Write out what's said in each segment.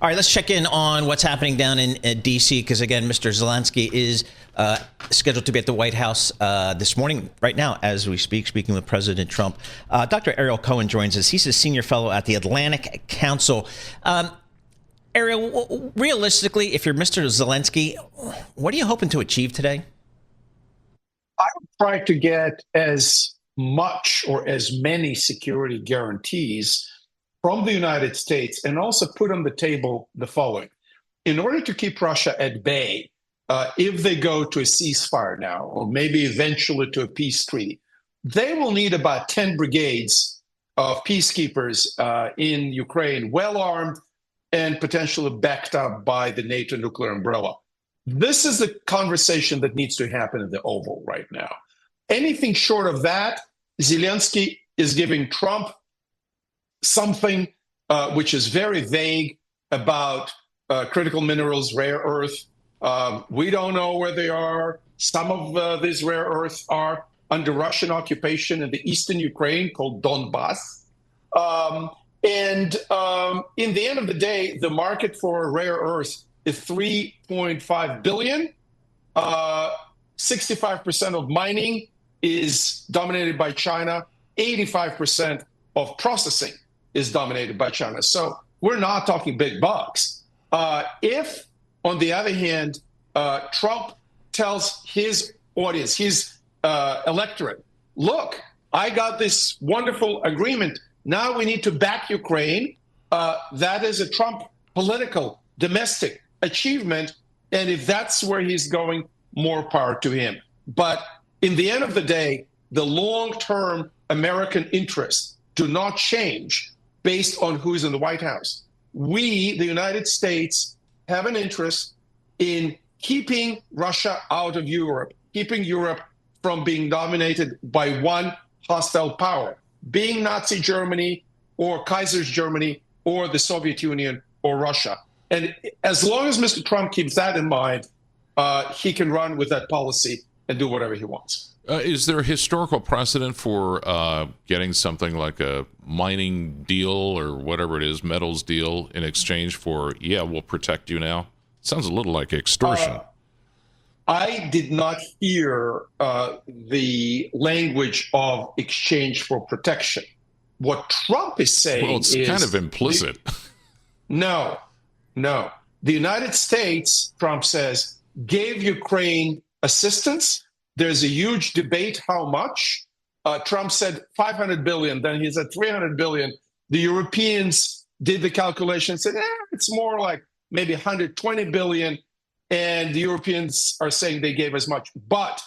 All right, let's check in on what's happening down in D.C. because, again, Mr. Zelensky is scheduled to be at the White House this morning, right now, as we speak, speaking with President Trump. Dr. Ariel Cohen joins us. He's a senior fellow at the Atlantic Council. Ariel, realistically, if you're Mr. Zelensky, what are you hoping to achieve today? I would try to get as much or as many security guarantees from the United States, and also put on the table the following. In order to keep Russia at bay, if they go to a ceasefire now, or maybe eventually to a peace treaty, they will need about 10 brigades of peacekeepers in Ukraine, well-armed and potentially backed up by the NATO nuclear umbrella. This is the conversation that needs to happen in the Oval right now. Anything short of that, Zelensky is giving Trump something which is very vague about critical minerals, rare earth. We don't know where they are. Some of these rare earths are under Russian occupation in the eastern Ukraine called Donbass. And in the end of the day, the market for rare earth is $3.5 billion. 65% of mining is dominated by China. 85% of processing is dominated by China. So we're not talking big bucks. If, on the other hand, Trump tells his audience, his electorate, look, I got this wonderful agreement. Now we need to back Ukraine. That is a Trump political, domestic achievement. And if that's where he's going, more power to him. But in the end of the day, the long-term American interests do not change based on who's in the White House. We, the United States, have an interest in keeping Russia out of Europe, keeping Europe from being dominated by one hostile power, being Nazi Germany or Kaiser's Germany or the Soviet Union or Russia. And as long as Mr. Trump keeps that in mind, he can run with that policy and do whatever he wants. Is there a historical precedent for getting something like a mining deal or whatever it is, metals deal, in exchange for, yeah, we'll protect you now? Sounds a little like extortion. I did not hear the language of exchange for protection. What Trump is saying well, it's kind of implicit. No. The United States, Trump says, gave Ukraine assistance. There's a huge debate how much. Trump said 500 billion, then he said 300 billion. The Europeans did the calculation and said, it's more like maybe 120 billion. And the Europeans are saying they gave as much. But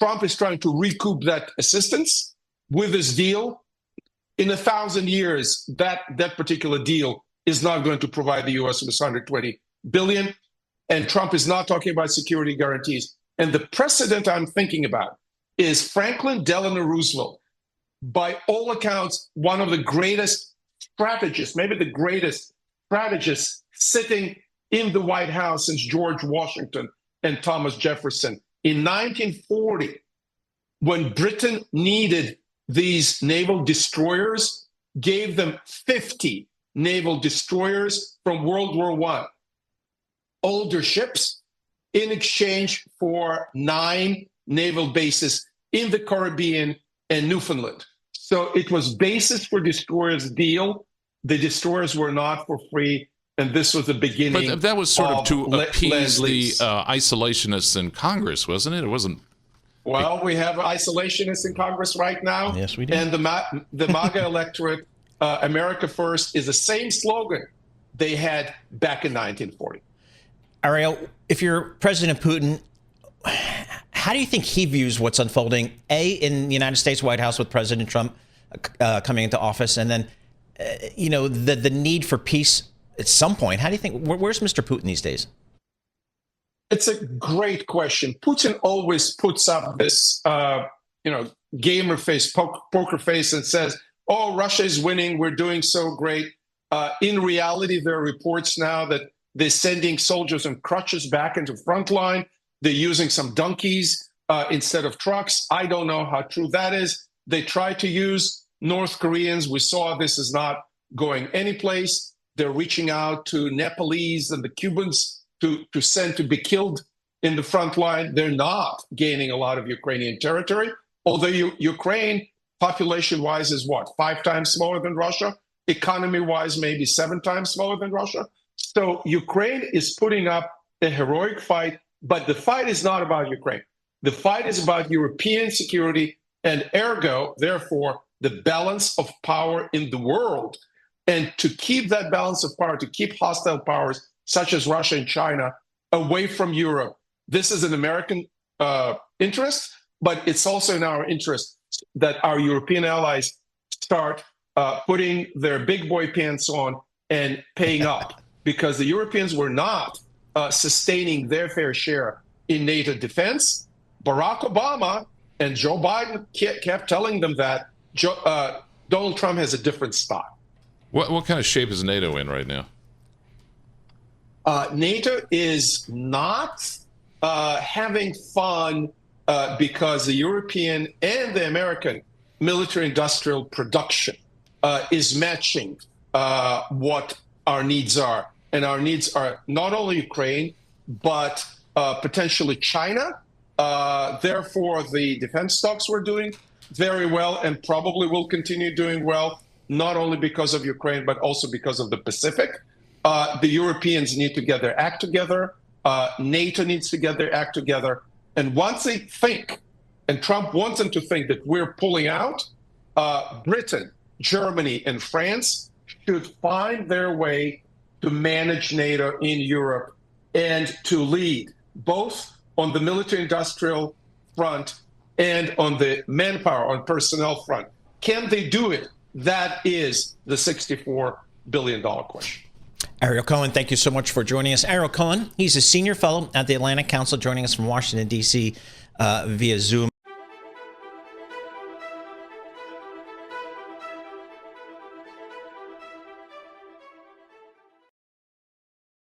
Trump is trying to recoup that assistance with this deal. In 1,000 years, that particular deal is not going to provide the U.S. with 120 billion. And Trump is not talking about security guarantees. And the precedent I'm thinking about is Franklin Delano Roosevelt, by all accounts, one of the greatest strategists, maybe the greatest strategist sitting in the White House since George Washington and Thomas Jefferson. In 1940, when Britain needed these naval destroyers, gave them 50 naval destroyers from World War I, older ships, in exchange for 9 naval bases in the Caribbean and Newfoundland. So it was basis for destroyers deal. The destroyers were not for free, and this was the beginning. But that was sort of to appease the isolationists in Congress, wasn't it? It wasn't. Well, we have isolationists in Congress right now. Yes, we do. And the MAGA electorate, America First, is the same slogan they had back in 1940. Ariel, if you're President Putin, how do you think he views what's unfolding, A, in the United States White House with President Trump coming into office, and then, the need for peace at some point? How do you think, where's Mr. Putin these days? It's a great question. Putin always puts up this, gamer face, poker face, and says, oh, Russia is winning, we're doing so great. In reality, there are reports now that they're sending soldiers on crutches back into front line. They're using some donkeys instead of trucks. I don't know how true that is. They try to use North Koreans. We saw this is not going anyplace. They're reaching out to Nepalese and the Cubans to send to be killed in the front line. They're not gaining a lot of Ukrainian territory, although Ukraine, population-wise, is what, 5 times smaller than Russia? Economy-wise, maybe 7 times smaller than Russia. So Ukraine is putting up a heroic fight, but the fight is not about Ukraine. The fight is about European security and ergo, therefore, the balance of power in the world. And to keep that balance of power, to keep hostile powers such as Russia and China away from Europe, this is an American interest, but it's also in our interest that our European allies start putting their big boy pants on and paying up, because the Europeans were not sustaining their fair share in NATO defense. Barack Obama and Joe Biden kept telling them that Donald Trump has a different style. What kind of shape is NATO in right now? NATO is not having fun because the European and the American military-industrial production is matching what our needs are. And our needs are not only Ukraine, but potentially China. Therefore, the defense stocks were doing very well and probably will continue doing well, not only because of Ukraine, but also because of the Pacific. The Europeans need to get their act together. NATO needs to get their act together. And once they think, and Trump wants them to think that we're pulling out, Britain, Germany, and France should find their way to manage NATO in Europe and to lead both on the military-industrial front and on the manpower, on personnel front. Can they do it? That is the $64 billion question. Ariel Cohen, thank you so much for joining us. Ariel Cohen, he's a senior fellow at the Atlantic Council, joining us from Washington, D.C. Via Zoom.